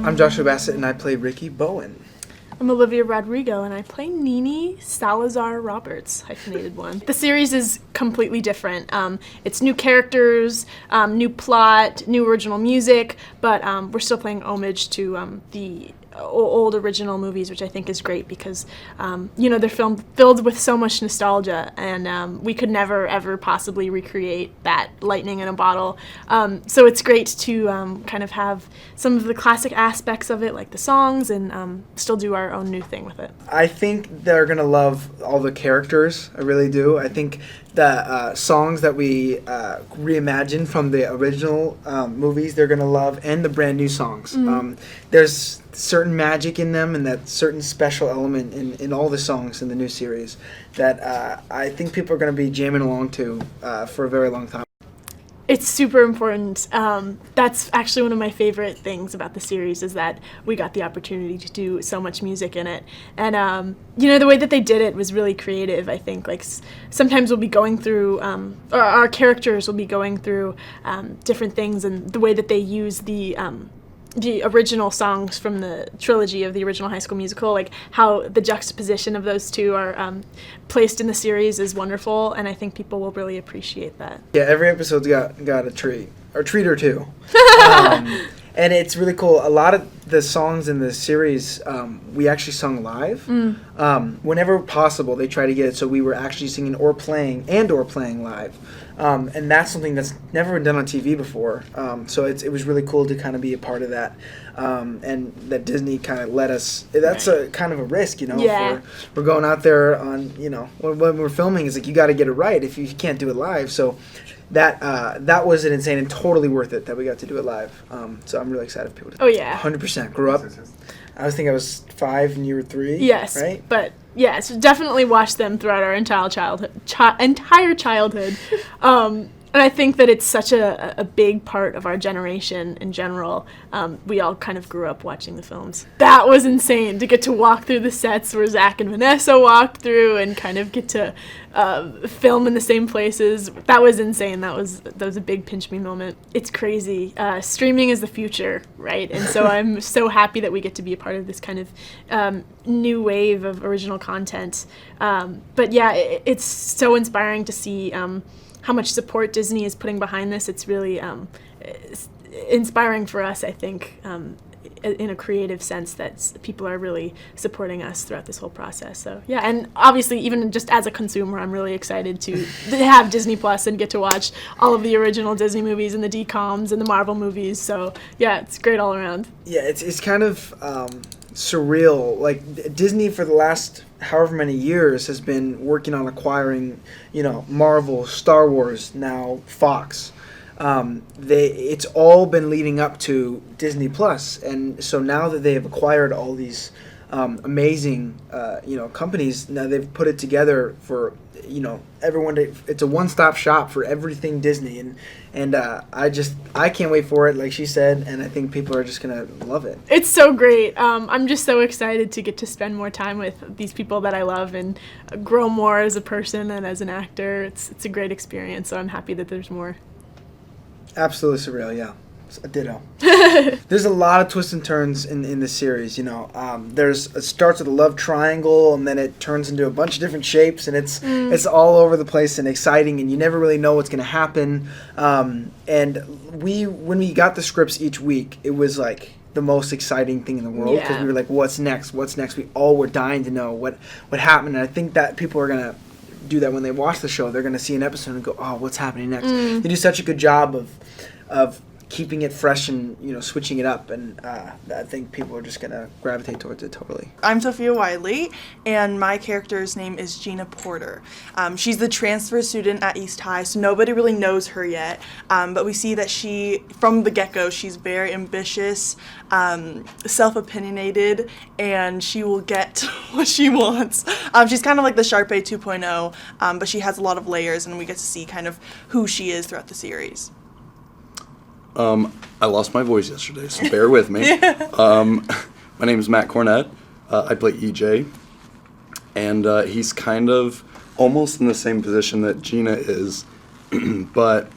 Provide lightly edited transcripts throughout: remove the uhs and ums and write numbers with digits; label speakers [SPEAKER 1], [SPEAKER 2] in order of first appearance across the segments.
[SPEAKER 1] I'm Josua Bassett, and I play Ricky Bowen.
[SPEAKER 2] I'm Olivia Rodrigo, and I play Nini Salazar Roberts, hyphenated one. The series is completely different. It's new characters, new plot, new original music, but we're still paying homage to the old original movies, which I think is great because, they're filled with so much nostalgia, and we could never, ever possibly recreate that lightning in a bottle. So it's great to kind of have some of the classic aspects of it, like the songs, and still do our own new thing with it.
[SPEAKER 1] I think they're going to love all the characters. I really do. I think the songs that we reimagined from the original movies, they're going to love, and the brand new songs. There's certain magic in them and that certain special element in all the songs in the new series that I think people are going to be jamming along to for a very long time.
[SPEAKER 2] It's super important. That's actually one of my favorite things about the series is that we got the opportunity to do so much music in it. And, the way that they did it was really creative, I think. Like, sometimes we'll be going through, or our characters will be going through different things, and the way that they use the original songs from the trilogy of the original High School Musical, like how the juxtaposition of those two are placed in the series is wonderful, and I think people will really appreciate that.
[SPEAKER 1] Yeah, every episode's got a treat or two. And it's really cool. A lot of the songs in the series we actually sung live. Whenever possible, they try to get it so we were actually singing or playing live. And that's something that's never been done on TV before. So it was really cool to kind of be a part of that. And that Disney kind of let us. That's a kind of a risk,
[SPEAKER 2] Yeah.
[SPEAKER 1] We're going out there on, when we're filming, it's like you got to get it right if you can't do it live. So that was an insane and totally worth it that we got to do it live. So I'm really excited for people to.
[SPEAKER 2] Oh yeah.
[SPEAKER 1] 100% grew up. I was 5 and you were 3.
[SPEAKER 2] Yes,
[SPEAKER 1] right?
[SPEAKER 2] But yes, definitely watched them throughout our entire childhood. And I think that it's such a big part of our generation in general. We all kind of grew up watching the films. That was insane to get to walk through the sets where Zach and Vanessa walked through and kind of get to film in the same places. That was insane. That was a big pinch me moment. It's crazy. Streaming is the future, right? And so I'm so happy that we get to be a part of this kind of new wave of original content. But yeah, it's so inspiring to see how much support Disney is putting behind this. It's really inspiring for us, I think, in a creative sense that people are really supporting us throughout this whole process. So yeah, and obviously even just as a consumer, I'm really excited to have Disney Plus and get to watch all of the original Disney movies and the DComs and the Marvel movies. So yeah, it's great all around.
[SPEAKER 1] Yeah, it's kind of surreal. Like Disney for the last however many years has been working on acquiring, Marvel, Star Wars, now Fox. It's all been leading up to Disney Plus, and so now that they have acquired all these amazing, companies, now they've put it together for, everyone. It's a one-stop shop for everything Disney, and I can't wait for it, like she said, and I think people are just gonna love it.
[SPEAKER 2] It's so great. I'm just so excited to get to spend more time with these people that I love and grow more as a person and as an actor. It's a great experience, so I'm happy that there's more.
[SPEAKER 1] Absolutely surreal, yeah. A ditto. There's a lot of twists and turns in this series, it starts with a love triangle, and then it turns into a bunch of different shapes, and it's all over the place and exciting, and you never really know what's going to happen. And when we got the scripts each week, it was like the most exciting thing in the world, because we were like, what's next? We all were dying to know what happened, and I think that people are going to do that when they watch the show. They're going to see an episode and go, oh, what's happening next? They do such a good job of keeping it fresh and switching it up, and I think people are just gonna gravitate towards it totally.
[SPEAKER 3] I'm Sofia Wylie, and my character's name is Gina Porter. She's the transfer student at East High, so nobody really knows her yet, but we see that from the get-go, she's very ambitious, self-opinionated, and she will get what she wants. She's kind of like the Sharpay 2.0, but she has a lot of layers, and we get to see kind of who she is throughout the series.
[SPEAKER 4] I lost my voice yesterday, so bear with me. My name is Matt Cornett. I play EJ, and he's kind of almost in the same position that Gina is, but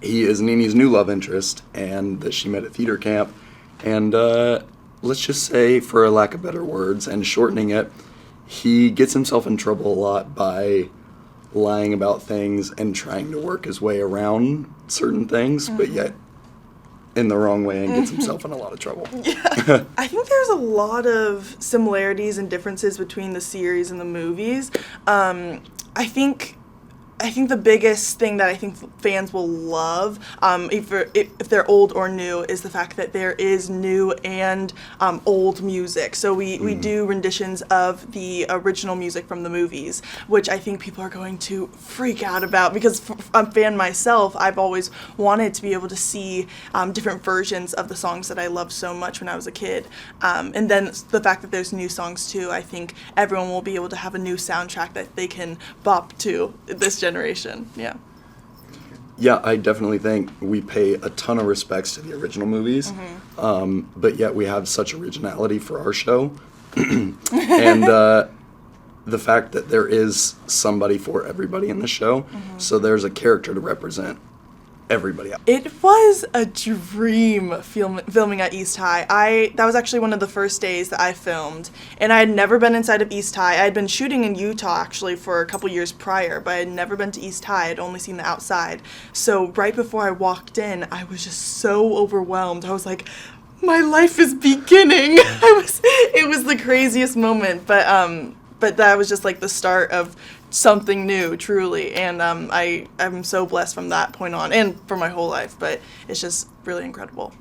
[SPEAKER 4] he is Nini's new love interest, and that she met at theater camp, And let's just say, for a lack of better words and shortening it, he gets himself in trouble a lot by lying about things and trying to work his way around certain things, but yet in the wrong way, and gets himself in a lot of trouble.
[SPEAKER 3] Yeah. I think there's a lot of similarities and differences between the series and the movies. I think the biggest thing that I think fans will love, if they're old or new, is the fact that there is new and old music. So we do renditions of the original music from the movies, which I think people are going to freak out about, because I'm a fan myself. I've always wanted to be able to see different versions of the songs that I loved so much when I was a kid. And then the fact that there's new songs too, I think everyone will be able to have a new soundtrack that they can bop to this generation.
[SPEAKER 4] Yeah, I definitely think we pay a ton of respects to the original movies, but yet we have such originality for our show. And the fact that there is somebody for everybody in the show, so there's a character to represent everybody else.
[SPEAKER 3] It was a dream filming at East High. That was actually one of the first days that I filmed, and I had never been inside of East High. I had been shooting in Utah actually for a couple years prior, but I had never been to East High. I'd only seen the outside. So right before I walked in, I was just so overwhelmed. I was like, my life is beginning. It was the craziest moment, but that was just like the start of something new, truly, and I'm so blessed from that point on, and for my whole life, but it's just really incredible.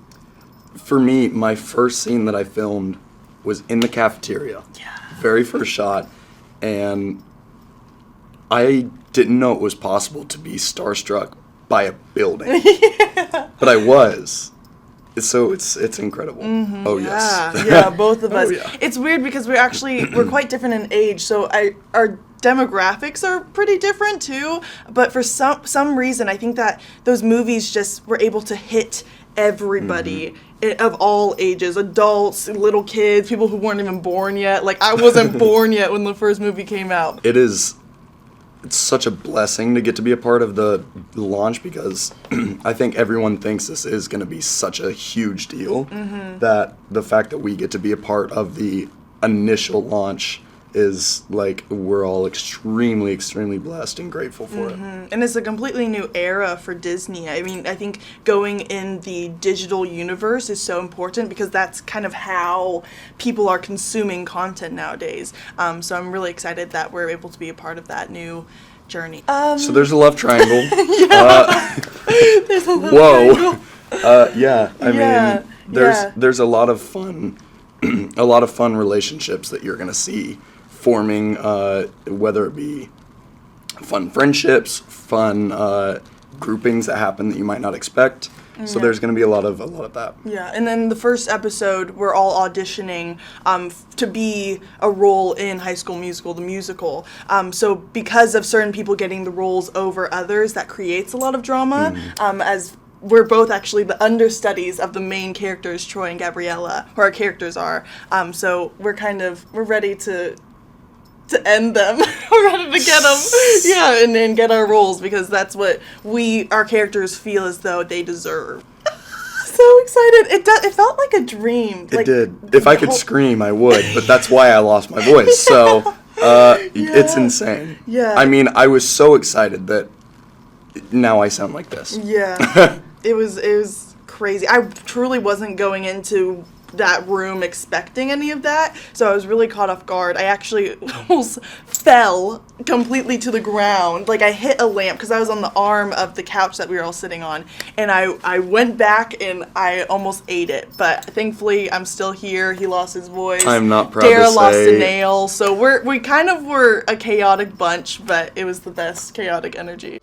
[SPEAKER 4] For me, my first scene that I filmed was in the cafeteria.
[SPEAKER 3] Yeah.
[SPEAKER 4] Very first shot, and I didn't know it was possible to be starstruck by a building. But I was. So it's incredible. Oh,
[SPEAKER 3] yeah,
[SPEAKER 4] yes.
[SPEAKER 3] Yeah, both of us.
[SPEAKER 4] Oh, yeah.
[SPEAKER 3] It's weird because we're quite different in age, so our demographics are pretty different too, but for some reason I think that those movies just were able to hit everybody of all ages, adults, little kids, people who weren't even born yet. Like, I wasn't born yet when the first movie came out.
[SPEAKER 4] It's such a blessing to get to be a part of the launch, because I think everyone thinks this is going to be such a huge deal, that the fact that we get to be a part of the initial launch is like, we're all extremely, extremely blessed and grateful for it.
[SPEAKER 3] And it's a completely new era for Disney. I mean, I think going in the digital universe is so important, because that's kind of how people are consuming content nowadays. So I'm really excited that we're able to be a part of that new journey.
[SPEAKER 4] So there's a love triangle.
[SPEAKER 3] There's a love triangle.
[SPEAKER 4] Yeah, I mean, there's a lot of fun, relationships that you're gonna see forming, whether it be fun friendships, fun groupings that happen that you might not expect. So there's going to be a lot of that.
[SPEAKER 3] Yeah, and then the first episode, we're all auditioning to be a role in High School Musical, the musical. So because of certain people getting the roles over others, that creates a lot of drama, as we're both actually the understudies of the main characters, Troy and Gabriella, who our characters are. So we're ready to end them. We're ready to get them. Yeah, and then get our roles, because that's what our characters feel as though they deserve. So excited. It felt like a dream.
[SPEAKER 4] It did. If I could scream, I would, but that's why I lost my voice. So it's insane.
[SPEAKER 3] Yeah.
[SPEAKER 4] I mean, I was so excited that now I sound like this.
[SPEAKER 3] Yeah. It was crazy. I truly wasn't going into that room expecting any of that, so I was really caught off guard. I actually almost fell completely to the ground. Like, I hit a lamp because I was on the arm of the couch that we were all sitting on, and I went back and I almost ate it, but thankfully I'm still here. He lost his voice.
[SPEAKER 4] I'm not proud
[SPEAKER 3] Dara
[SPEAKER 4] to say.
[SPEAKER 3] lost a nail, so we kind of were a chaotic bunch, but it was the best chaotic energy.